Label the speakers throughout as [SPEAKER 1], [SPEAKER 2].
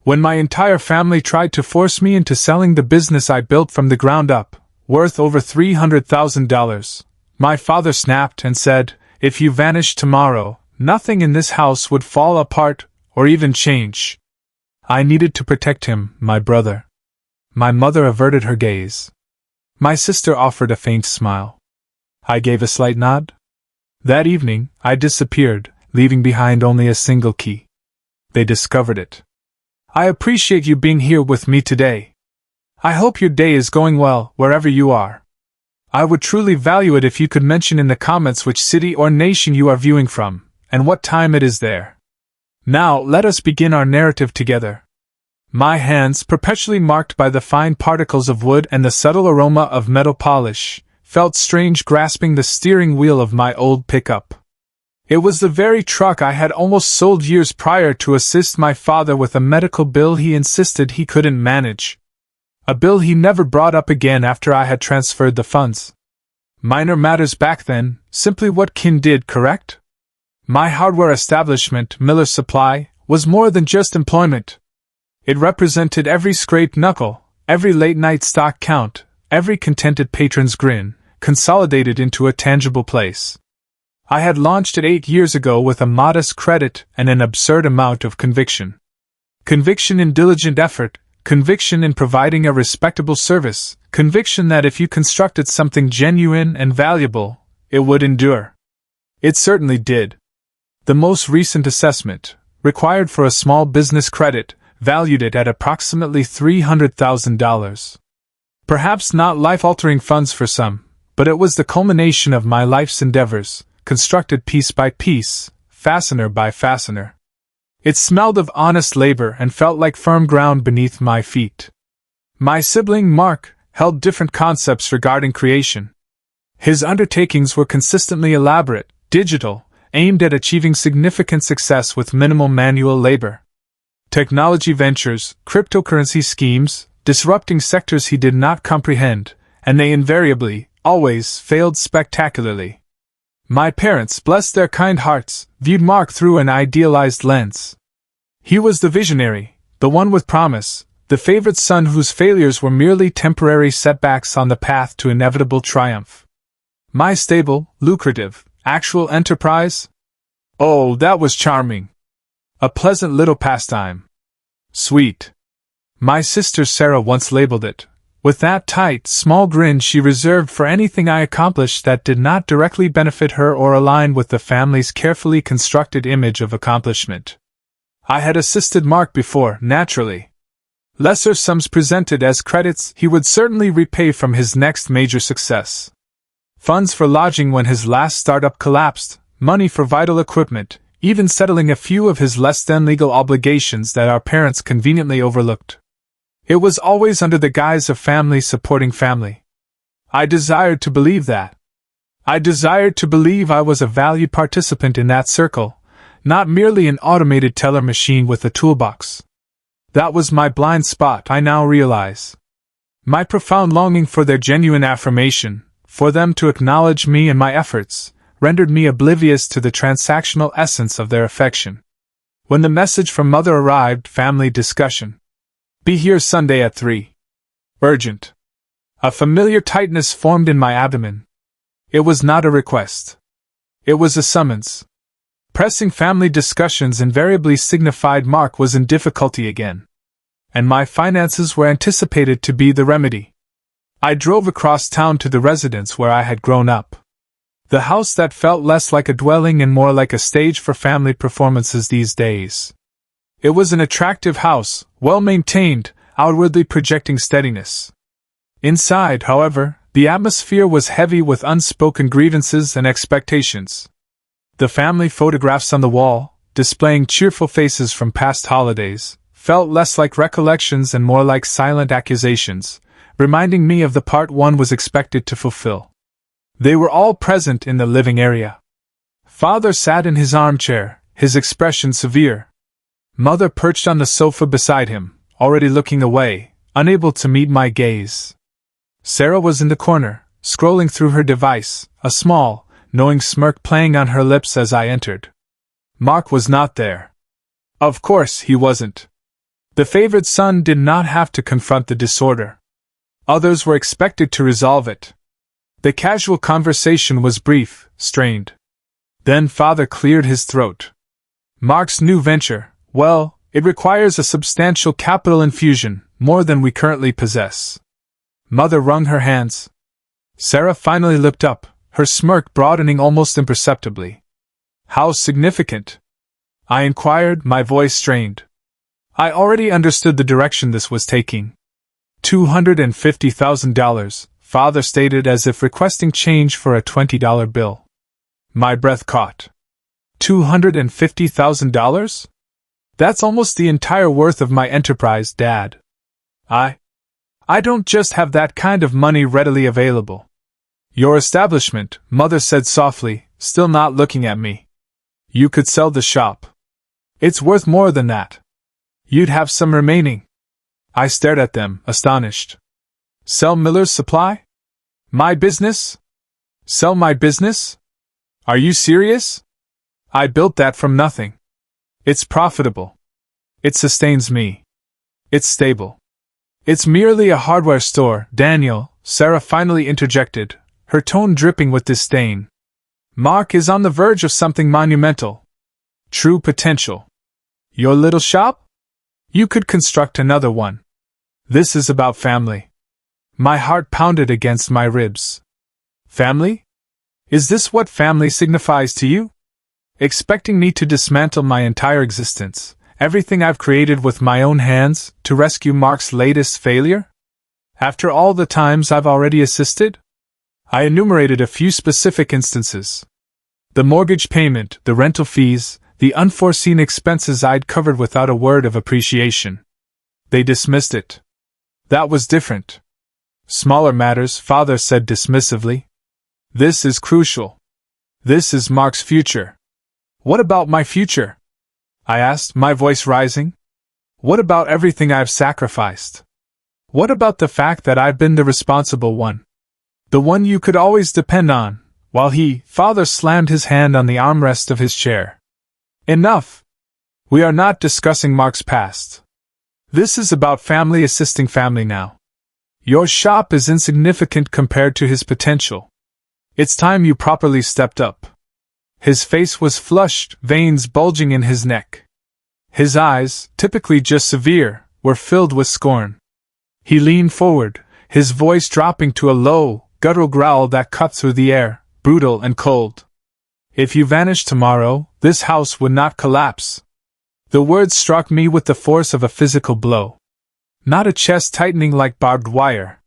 [SPEAKER 1] When my entire family tried to force me into selling the business I built from the ground up, worth over $300,000, my father snapped and said, "If you vanished tomorrow, nothing in this house would fall apart or even change." I needed to protect him, my brother. My mother averted her gaze. My sister offered a faint smile. I gave a slight nod. That evening, I disappeared, leaving behind only a single key. They discovered it. I appreciate you being here with me today. I hope your day is going well, wherever you are. I would truly value it if you could mention in the comments which city or nation you are viewing from, and what time it is there. Now, let us begin our narrative together. My hands, perpetually marked by the fine particles of wood and the subtle aroma of metal polish, felt strange grasping the steering wheel of my old pickup. It was the very truck I had almost sold years prior to assist my father with a medical bill he insisted he couldn't manage. A bill he never brought up again after I had transferred the funds. Minor matters back then, simply what kin did, correct? My hardware establishment, Miller's Supply, was more than just employment. It represented every scraped knuckle, every late-night stock count, every contented patron's grin, consolidated into a tangible place. I had launched it 8 years ago with a modest credit and an absurd amount of conviction. Conviction in diligent effort, conviction in providing a respectable service, conviction that if you constructed something genuine and valuable, it would endure. It certainly did. The most recent assessment, required for a small business credit, valued it at approximately $300,000. Perhaps not life-altering funds for some, but it was the culmination of my life's endeavors, constructed piece by piece, fastener by fastener. It smelled of honest labor and felt like firm ground beneath my feet. My sibling, Mark, held different concepts regarding creation. His undertakings were consistently elaborate, digital, aimed at achieving significant success with minimal manual labor. Technology ventures, cryptocurrency schemes, disrupting sectors he did not comprehend, and they invariably, always, failed spectacularly. My parents, bless their kind hearts, viewed Mark through an idealized lens. He was the visionary, the one with promise, the favorite son whose failures were merely temporary setbacks on the path to inevitable triumph. My stable, lucrative, actual enterprise? Oh, that was charming. A pleasant little pastime. Sweet. My sister Sarah once labeled it, with that tight, small grin she reserved for anything I accomplished that did not directly benefit her or align with the family's carefully constructed image of accomplishment. I had assisted Mark before, naturally. Lesser sums presented as credits he would certainly repay from his next major success. Funds for lodging when his last startup collapsed, money for vital equipment, even settling a few of his less-than-legal obligations that our parents conveniently overlooked. It was always under the guise of family supporting family. I desired to believe that. I desired to believe I was a valued participant in that circle, not merely an automated teller machine with a toolbox. That was my blind spot, I now realize. My profound longing for their genuine affirmation, for them to acknowledge me and my efforts, rendered me oblivious to the transactional essence of their affection. When the message from Mother arrived, family discussion. Be here Sunday at 3. Urgent. A familiar tightness formed in my abdomen. It was not a request. It was a summons. Pressing family discussions invariably signified Mark was in difficulty again. And my finances were anticipated to be the remedy. I drove across town to the residence where I had grown up. The house that felt less like a dwelling and more like a stage for family performances these days. It was an attractive house, well-maintained, outwardly projecting steadiness. Inside, however, the atmosphere was heavy with unspoken grievances and expectations. The family photographs on the wall, displaying cheerful faces from past holidays, felt less like recollections and more like silent accusations, reminding me of the part one was expected to fulfill. They were all present in the living area. Father sat in his armchair, his expression severe. Mother perched on the sofa beside him, already looking away, unable to meet my gaze. Sarah was in the corner, scrolling through her device, a small, knowing smirk playing on her lips as I entered. Mark was not there. Of course he wasn't. The favored son did not have to confront the disorder. Others were expected to resolve it. The casual conversation was brief, strained. Then father cleared his throat. Mark's new venture, well, it requires a substantial capital infusion, more than we currently possess. Mother wrung her hands. Sarah finally looked up, her smirk broadening almost imperceptibly. How significant? I inquired, my voice strained. I already understood the direction this was taking. $250,000, father stated as if requesting change for a $20 bill. My breath caught. $250,000? That's almost the entire worth of my enterprise, Dad. I don't just have that kind of money readily available. Your establishment, Mother said softly, still not looking at me. You could sell the shop. It's worth more than that. You'd have some remaining. I stared at them, astonished. Sell Miller's Supply? My business? Sell my business? Are you serious? I built that from nothing. It's profitable. It sustains me. It's stable. It's merely a hardware store, Daniel, Sarah finally interjected, her tone dripping with disdain. Mark is on the verge of something monumental. True potential. Your little shop? You could construct another one. This is about family. My heart pounded against my ribs. Family? Is this what family signifies to you? Expecting me to dismantle my entire existence, everything I've created with my own hands, to rescue Mark's latest failure? After all the times I've already assisted? I enumerated a few specific instances. The mortgage payment, the rental fees, the unforeseen expenses I'd covered without a word of appreciation. They dismissed it. That was different. Smaller matters, father said dismissively. This is crucial. This is Mark's future. What about my future? I asked, my voice rising. What about everything I've sacrificed? What about the fact that I've been the responsible one? The one you could always depend on, while father slammed his hand on the armrest of his chair. Enough! We are not discussing Mark's past. This is about family assisting family now. Your shop is insignificant compared to his potential. It's time you properly stepped up. His face was flushed, veins bulging in his neck. His eyes, typically just severe, were filled with scorn. He leaned forward, his voice dropping to a low, guttural growl that cut through the air, brutal and cold. If you vanished tomorrow, this house would not collapse. The words struck me with the force of a physical blow. Not a chest tightening like barbed wire.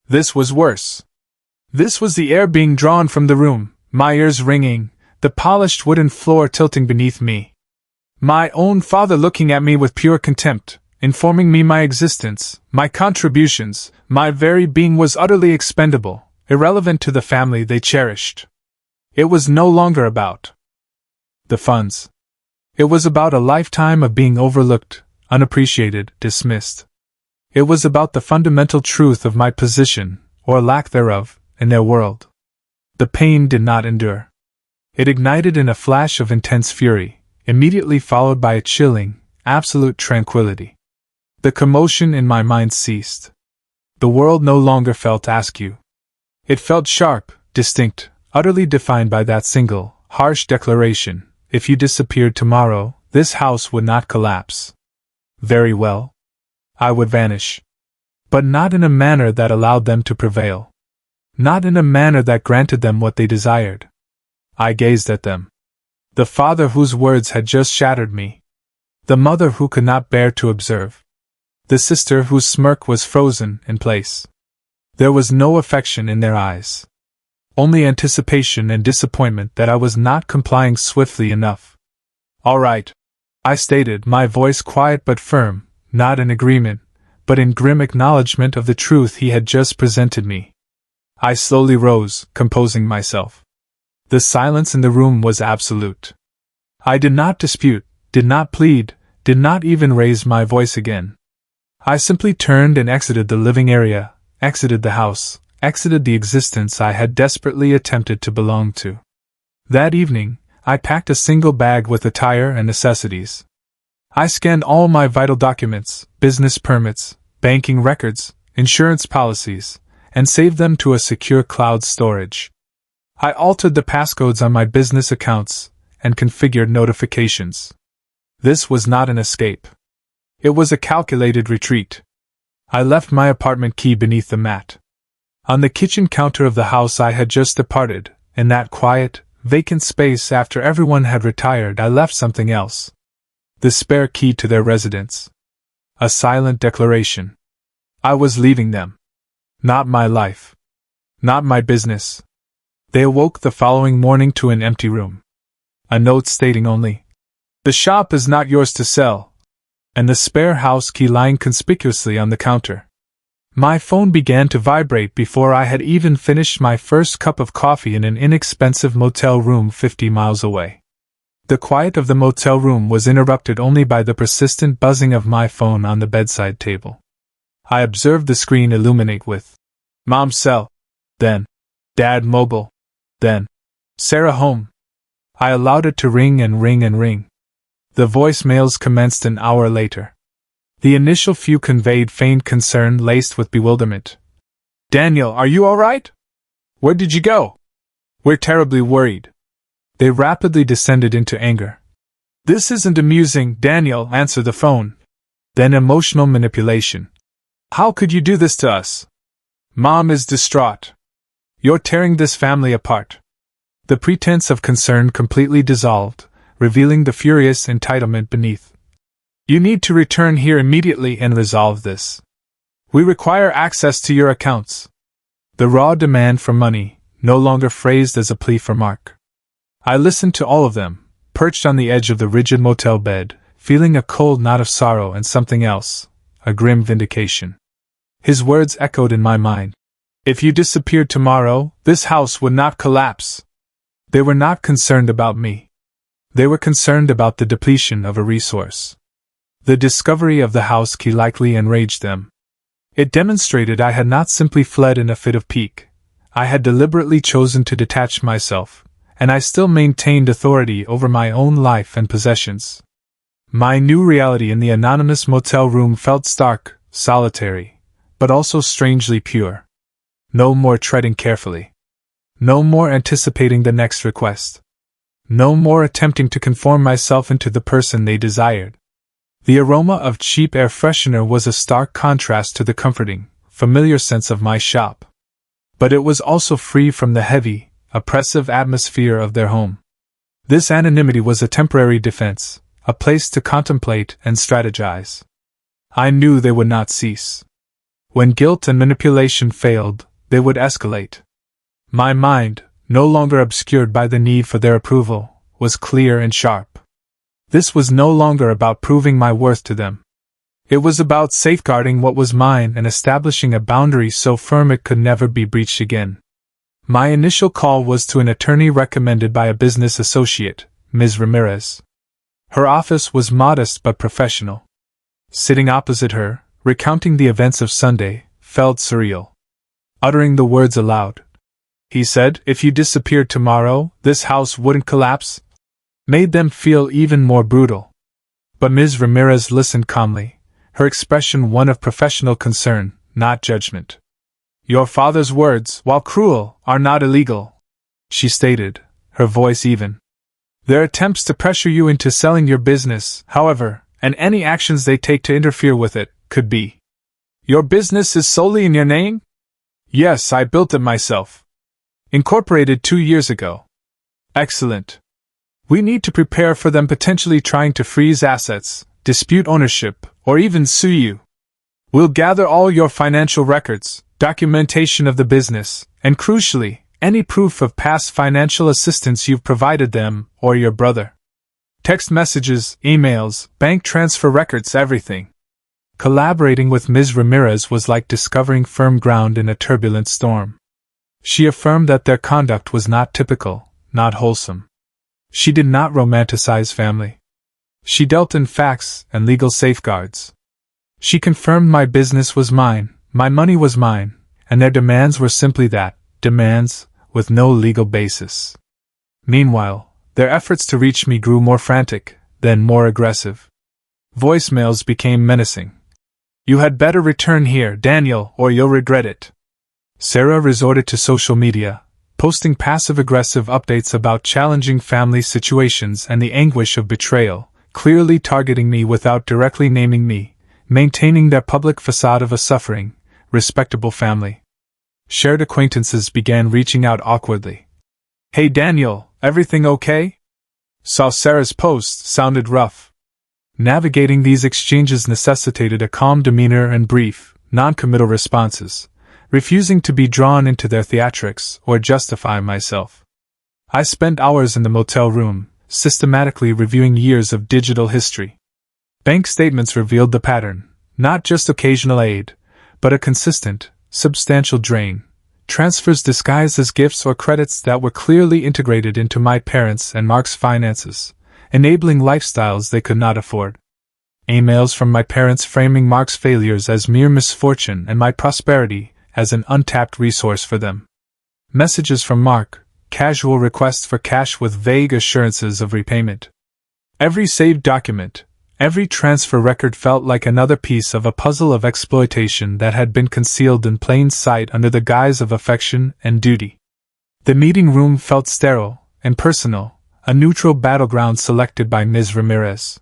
[SPEAKER 1] This was worse. This was the air being drawn from the room, my ears ringing, the polished wooden floor tilting beneath me. My own father looking at me with pure contempt, informing me my existence, my contributions, my very being was utterly expendable, irrelevant to the family they cherished. It was no longer about the funds. It was about a lifetime of being overlooked, unappreciated, dismissed. It was about the fundamental truth of my position, or lack thereof, in their world. The pain did not endure. It ignited in a flash of intense fury, immediately followed by a chilling, absolute tranquility. The commotion in my mind ceased. The world no longer felt askew. It felt sharp, distinct, utterly defined by that single, harsh declaration: if you disappeared tomorrow, this house would not collapse. Very well. I would vanish. But not in a manner that allowed them to prevail. Not in a manner that granted them what they desired. I gazed at them. The father whose words had just shattered me. The mother who could not bear to observe. The sister whose smirk was frozen in place. There was no affection in their eyes. Only anticipation and disappointment that I was not complying swiftly enough. All right, I stated, my voice quiet but firm, not in agreement, but in grim acknowledgement of the truth he had just presented me. I slowly rose, composing myself. The silence in the room was absolute. I did not dispute, did not plead, did not even raise my voice again. I simply turned and exited the living area, exited the house, exited the existence I had desperately attempted to belong to. That evening, I packed a single bag with attire and necessities. I scanned all my vital documents, business permits, banking records, insurance policies, and saved them to a secure cloud storage. I altered the passcodes on my business accounts and configured notifications. This was not an escape. It was a calculated retreat. I left my apartment key beneath the mat. On the kitchen counter of the house I had just departed, in that quiet, vacant space after everyone had retired, I left something else. The spare key to their residence. A silent declaration. I was leaving them. Not my life. Not my business. They awoke the following morning to an empty room. A note stating only, "The shop is not yours to sell," and the spare house key lying conspicuously on the counter. My phone began to vibrate before I had even finished my first cup of coffee in an inexpensive motel room 50 miles away. The quiet of the motel room was interrupted only by the persistent buzzing of my phone on the bedside table. I observed the screen illuminate with "Mom's cell," then "Dad mobile," then "Sarah home." I allowed it to ring and ring and ring. The voicemails commenced an hour later. The initial few conveyed faint concern laced with bewilderment. "Daniel, are you all right? Where did you go? We're terribly worried." They rapidly descended into anger. "This isn't amusing, Daniel, answer the phone." Then emotional manipulation. "How could you do this to us? Mom is distraught. You're tearing this family apart." The pretense of concern completely dissolved, revealing the furious entitlement beneath. "You need to return here immediately and resolve this. We require access to your accounts." The raw demand for money, no longer phrased as a plea for Mark. I listened to all of them, perched on the edge of the rigid motel bed, feeling a cold knot of sorrow and something else, a grim vindication. His words echoed in my mind. "If you disappeared tomorrow, this house would not collapse." They were not concerned about me. They were concerned about the depletion of a resource. The discovery of the house key likely enraged them. It demonstrated I had not simply fled in a fit of pique. I had deliberately chosen to detach myself, and I still maintained authority over my own life and possessions. My new reality in the anonymous motel room felt stark, solitary, but also strangely pure. No more treading carefully. No more anticipating the next request. No more attempting to conform myself into the person they desired. The aroma of cheap air freshener was a stark contrast to the comforting, familiar sense of my shop. But it was also free from the heavy, oppressive atmosphere of their home. This anonymity was a temporary defense, a place to contemplate and strategize. I knew they would not cease. When guilt and manipulation failed, they would escalate. My mind, no longer obscured by the need for their approval, was clear and sharp. This was no longer about proving my worth to them. It was about safeguarding what was mine and establishing a boundary so firm it could never be breached again. My initial call was to an attorney recommended by a business associate, Ms. Ramirez. Her office was modest but professional. Sitting opposite her, recounting the events of Sunday, felt surreal. Uttering the words aloud, he said, "If you disappeared tomorrow, this house wouldn't collapse," made them feel even more brutal. But Ms. Ramirez listened calmly, her expression one of professional concern, not judgment. "Your father's words, while cruel, are not illegal," she stated, her voice even. "Their attempts to pressure you into selling your business, however, and any actions they take to interfere with it, could be." "Your business is solely in your name?" "Yes, I built it myself. Incorporated 2 years ago." "Excellent. We need to prepare for them potentially trying to freeze assets, dispute ownership, or even sue you. We'll gather all your financial records, documentation of the business, and crucially, any proof of past financial assistance you've provided them or your brother. Text messages, emails, bank transfer records, everything." Collaborating with Ms. Ramirez was like discovering firm ground in a turbulent storm. She affirmed that their conduct was not typical, not wholesome. She did not romanticize family. She dealt in facts and legal safeguards. She confirmed my business was mine, my money was mine, and their demands were simply that, demands, with no legal basis. Meanwhile, their efforts to reach me grew more frantic, then more aggressive. Voicemails became menacing. "You had better return here, Daniel, or you'll regret it." Sarah resorted to social media, posting passive-aggressive updates about challenging family situations and the anguish of betrayal, clearly targeting me without directly naming me, maintaining their public facade of a suffering, respectable family. Shared acquaintances began reaching out awkwardly. "Hey Daniel, everything okay?" Saw Sarah's post, sounded rough. Navigating these exchanges necessitated a calm demeanor and brief, non-committal responses, refusing to be drawn into their theatrics or justify myself. I spent hours in the motel room, systematically reviewing years of digital history. Bank statements revealed the pattern, not just occasional aid, but a consistent, substantial drain. Transfers disguised as gifts or credits that were clearly integrated into my parents' and Mark's finances, enabling lifestyles they could not afford. Emails from my parents framing Mark's failures as mere misfortune and my prosperity as an untapped resource for them. Messages from Mark, casual requests for cash with vague assurances of repayment. Every saved document, every transfer record felt like another piece of a puzzle of exploitation that had been concealed in plain sight under the guise of affection and duty. The meeting room felt sterile, impersonal, a neutral battleground selected by Ms. Ramirez.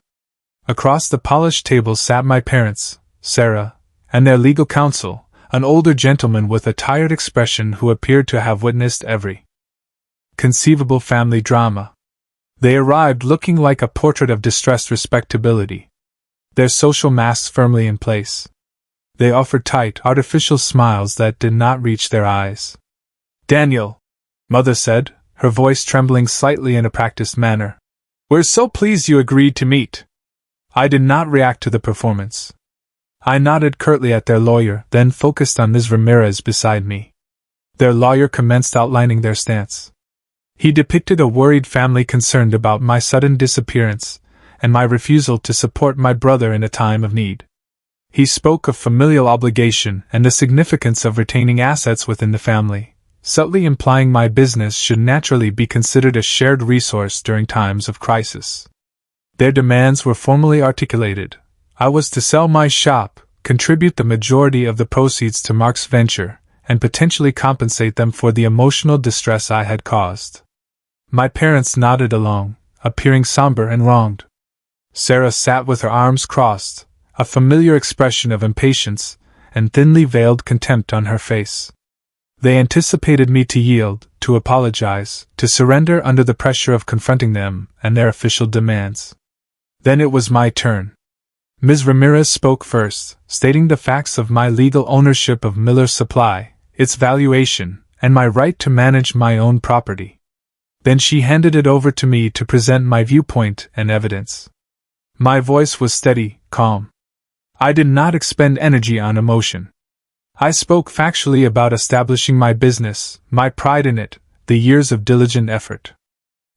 [SPEAKER 1] Across the polished table sat my parents, Sarah, and their legal counsel, an older gentleman with a tired expression who appeared to have witnessed every conceivable family drama. They arrived looking like a portrait of distressed respectability, their social masks firmly in place. They offered tight, artificial smiles that did not reach their eyes. "Daniel," Mother said, her voice trembling slightly in a practiced manner, "we're so pleased you agreed to meet." I did not react to the performance. I nodded curtly at their lawyer, then focused on Ms. Ramirez beside me. Their lawyer commenced outlining their stance. He depicted a worried family concerned about my sudden disappearance, and my refusal to support my brother in a time of need. He spoke of familial obligation and the significance of retaining assets within the family, subtly implying my business should naturally be considered a shared resource during times of crisis. Their demands were formally articulated. I was to sell my shop, contribute the majority of the proceeds to Mark's venture, and potentially compensate them for the emotional distress I had caused. My parents nodded along, appearing somber and wronged. Sarah sat with her arms crossed, a familiar expression of impatience and thinly veiled contempt on her face. They anticipated me to yield, to apologize, to surrender under the pressure of confronting them and their official demands. Then it was my turn. Ms. Ramirez spoke first, stating the facts of my legal ownership of Miller's Supply, its valuation, and my right to manage my own property. Then she handed it over to me to present my viewpoint and evidence. My voice was steady, calm. I did not expend energy on emotion. I spoke factually about establishing my business, my pride in it, the years of diligent effort.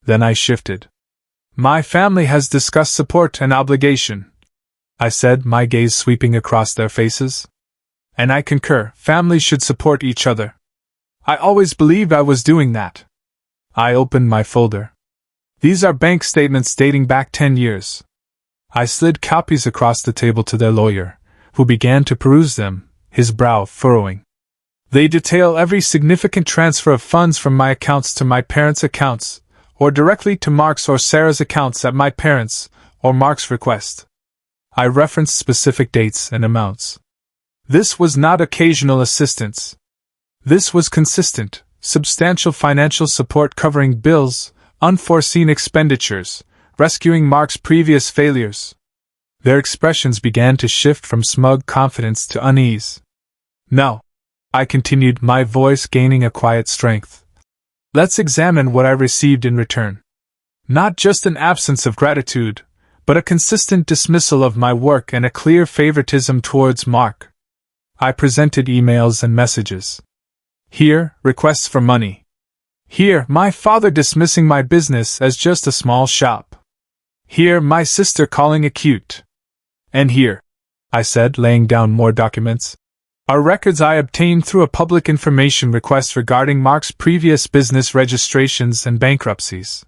[SPEAKER 1] Then I shifted. "My family has discussed support and obligation," I said, my gaze sweeping across their faces. "And I concur, families should support each other. I always believed I was doing that." I opened my folder. "These are bank statements dating back 10 years. I slid copies across the table to their lawyer, who began to peruse them, his brow furrowing. "They detail every significant transfer of funds from my accounts to my parents' accounts, or directly to Mark's or Sarah's accounts at my parents' or Mark's request." I referenced specific dates and amounts. This was not occasional assistance. This was consistent, substantial financial support covering bills, unforeseen expenditures, rescuing Mark's previous failures. Their expressions began to shift from smug confidence to unease. "Now," I continued, my voice gaining a quiet strength, "let's examine what I received in return. Not just an absence of gratitude, but a consistent dismissal of my work and a clear favoritism towards Mark." I presented emails and messages. Here, requests for money. Here, my father dismissing my business as just a small shop. Here, my sister calling it cute. And here, I said, laying down more documents, are records I obtained through a public information request regarding Mark's previous business registrations and bankruptcies.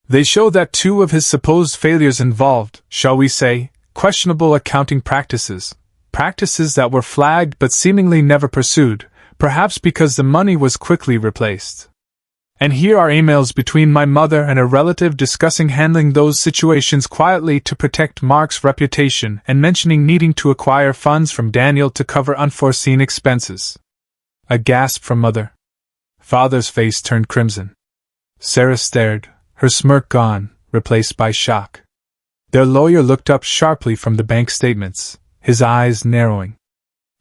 [SPEAKER 1] They show that 2 of his supposed failures involved, shall we say, questionable accounting practices, practices that were flagged but seemingly never pursued, perhaps because the money was quickly replaced. And here are emails between my mother and a relative discussing handling those situations quietly to protect Mark's reputation and mentioning needing to acquire funds from Daniel to cover unforeseen expenses. A gasp from Mother. Father's face turned crimson. Sarah stared, her smirk gone, replaced by shock. Their lawyer looked up sharply from the bank statements, his eyes narrowing.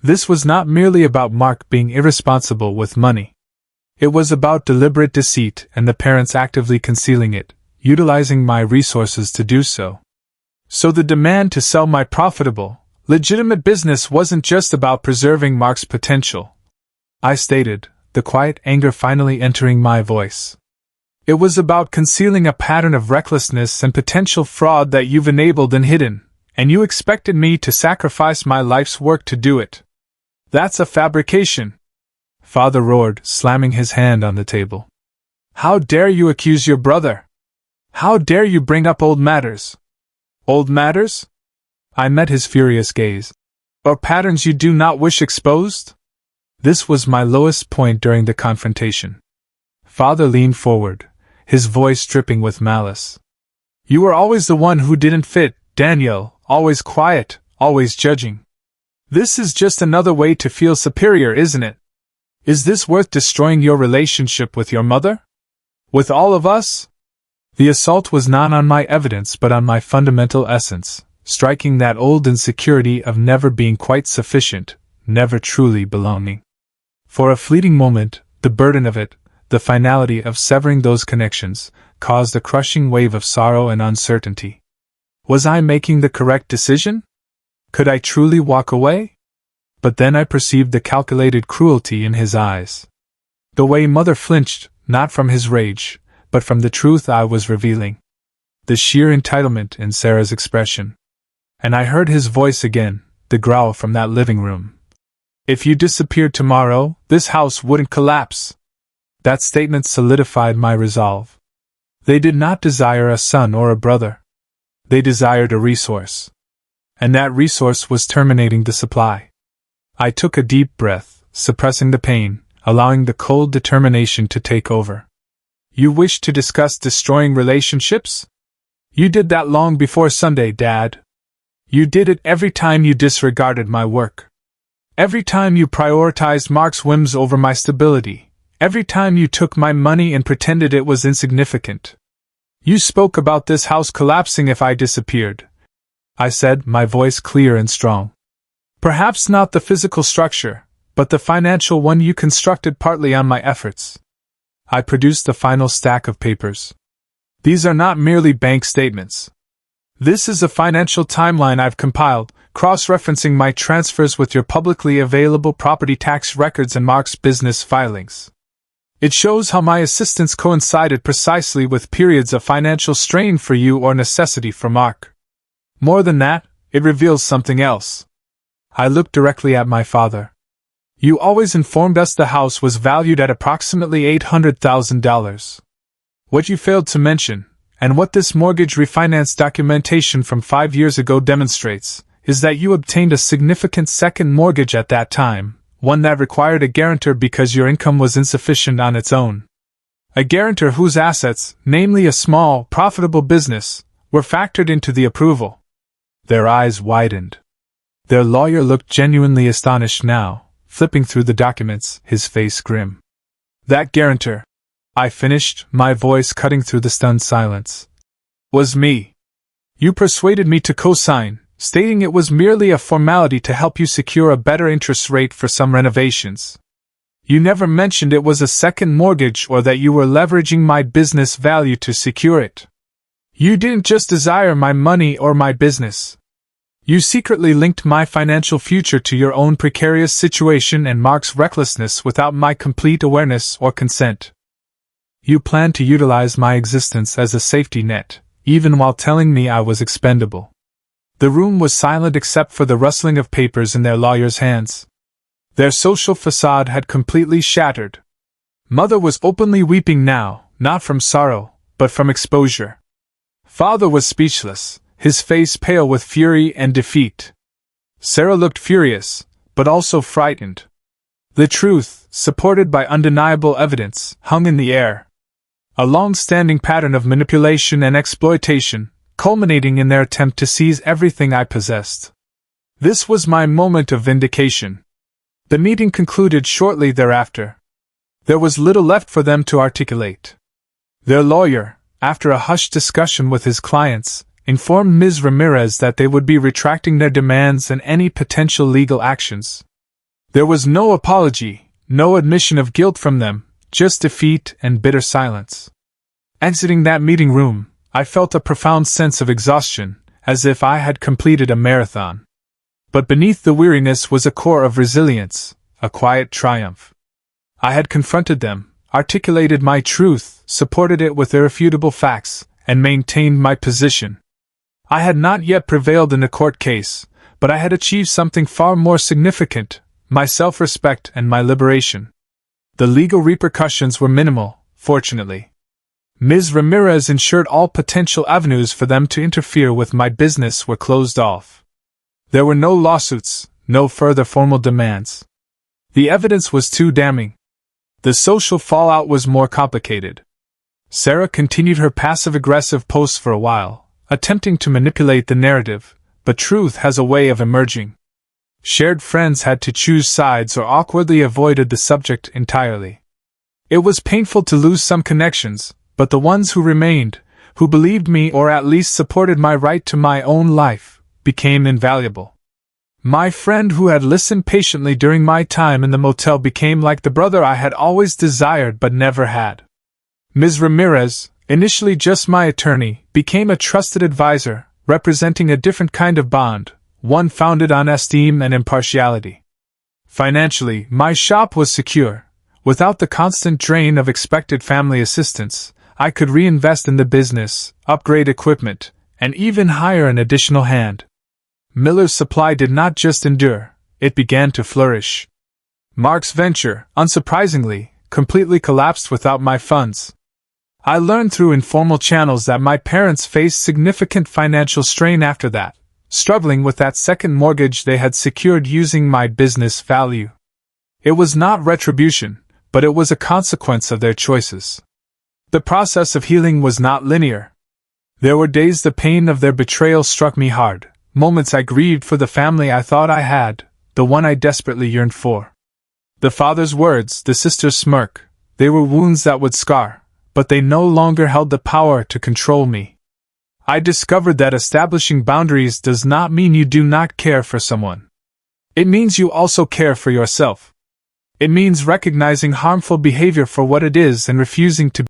[SPEAKER 1] This was not merely about Mark being irresponsible with money. It was about deliberate deceit and the parents actively concealing it, utilizing my resources to do so. So the demand to sell my profitable, legitimate business wasn't just about preserving Mark's potential, I stated, the quiet anger finally entering my voice. It was about concealing a pattern of recklessness and potential fraud that you've enabled and hidden, and you expected me to sacrifice my life's work to do it. That's a fabrication, Father roared, slamming his hand on the table. How dare you accuse your brother? How dare you bring up old matters? Old matters? I met his furious gaze. Or patterns you do not wish exposed? This was my lowest point during the confrontation. Father leaned forward, his voice dripping with malice. You were always the one who didn't fit, Daniel, always quiet, always judging. This is just another way to feel superior, isn't it? Is this worth destroying your relationship with your mother? With all of us? The assault was not on my evidence but on my fundamental essence, striking that old insecurity of never being quite sufficient, never truly belonging. For a fleeting moment, the burden of it, the finality of severing those connections, caused a crushing wave of sorrow and uncertainty. Was I making the correct decision? Could I truly walk away? But then I perceived the calculated cruelty in his eyes. The way Mother flinched, not from his rage, but from the truth I was revealing. The sheer entitlement in Sarah's expression. And I heard his voice again, the growl from that living room. If you disappeared tomorrow, this house wouldn't collapse. That statement solidified my resolve. They did not desire a son or a brother. They desired a resource. And that resource was terminating the supply. I took a deep breath, suppressing the pain, allowing the cold determination to take over. You wish to discuss destroying relationships? You did that long before Sunday, Dad. You did it every time you disregarded my work. Every time you prioritized Mark's whims over my stability. Every time you took my money and pretended it was insignificant. You spoke about this house collapsing if I disappeared, I said, my voice clear and strong. Perhaps not the physical structure, but the financial one you constructed partly on my efforts. I produced the final stack of papers. These are not merely bank statements. This is a financial timeline I've compiled, cross-referencing my transfers with your publicly available property tax records and Mark's business filings. It shows how my assistance coincided precisely with periods of financial strain for you or necessity for Mark. More than that, it reveals something else. I looked directly at my father. You always informed us the house was valued at approximately $800,000. What you failed to mention, and what this mortgage refinance documentation from 5 years ago demonstrates, is that you obtained a significant second mortgage at that time, one that required a guarantor because your income was insufficient on its own. A guarantor whose assets, namely a small, profitable business, were factored into the approval. Their eyes widened. Their lawyer looked genuinely astonished now, flipping through the documents, his face grim. That guarantor, I finished, my voice cutting through the stunned silence, was me. You persuaded me to co-sign, stating it was merely a formality to help you secure a better interest rate for some renovations. You never mentioned it was a second mortgage or that you were leveraging my business value to secure it. You didn't just desire my money or my business. You secretly linked my financial future to your own precarious situation and Mark's recklessness without my complete awareness or consent. You planned to utilize my existence as a safety net, even while telling me I was expendable. The room was silent except for the rustling of papers in their lawyers' hands. Their social facade had completely shattered. Mother was openly weeping now, not from sorrow, but from exposure. Father was speechless, his face pale with fury and defeat. Sarah looked furious, but also frightened. The truth, supported by undeniable evidence, hung in the air. A long-standing pattern of manipulation and exploitation, culminating in their attempt to seize everything I possessed. This was my moment of vindication. The meeting concluded shortly thereafter. There was little left for them to articulate. Their lawyer, after a hushed discussion with his clients, informed Ms. Ramirez that they would be retracting their demands and any potential legal actions. There was no apology, no admission of guilt from them, just defeat and bitter silence. Exiting that meeting room, I felt a profound sense of exhaustion, as if I had completed a marathon. But beneath the weariness was a core of resilience, a quiet triumph. I had confronted them, articulated my truth, supported it with irrefutable facts, and maintained my position. I had not yet prevailed in a court case, but I had achieved something far more significant, my self-respect and my liberation. The legal repercussions were minimal, fortunately. Ms. Ramirez ensured all potential avenues for them to interfere with my business were closed off. There were no lawsuits, no further formal demands. The evidence was too damning. The social fallout was more complicated. Sarah continued her passive-aggressive posts for a while, attempting to manipulate the narrative, but truth has a way of emerging. Shared friends had to choose sides or awkwardly avoided the subject entirely. It was painful to lose some connections, but the ones who remained, who believed me or at least supported my right to my own life, became invaluable. My friend who had listened patiently during my time in the motel became like the brother I had always desired but never had. Ms. Ramirez, initially just my attorney, became a trusted advisor, representing a different kind of bond, one founded on esteem and impartiality. Financially, my shop was secure. Without the constant drain of expected family assistance, I could reinvest in the business, upgrade equipment, and even hire an additional hand. Miller's Supply did not just endure, it began to flourish. Mark's venture, unsurprisingly, completely collapsed without my funds. I learned through informal channels that my parents faced significant financial strain after that, struggling with that second mortgage they had secured using my business value. It was not retribution, but it was a consequence of their choices. The process of healing was not linear. There were days the pain of their betrayal struck me hard, moments I grieved for the family I thought I had, the one I desperately yearned for. The father's words, the sister's smirk, they were wounds that would scar, but they no longer held the power to control me. I discovered that establishing boundaries does not mean you do not care for someone. It means you also care for yourself. It means recognizing harmful behavior for what it is and refusing to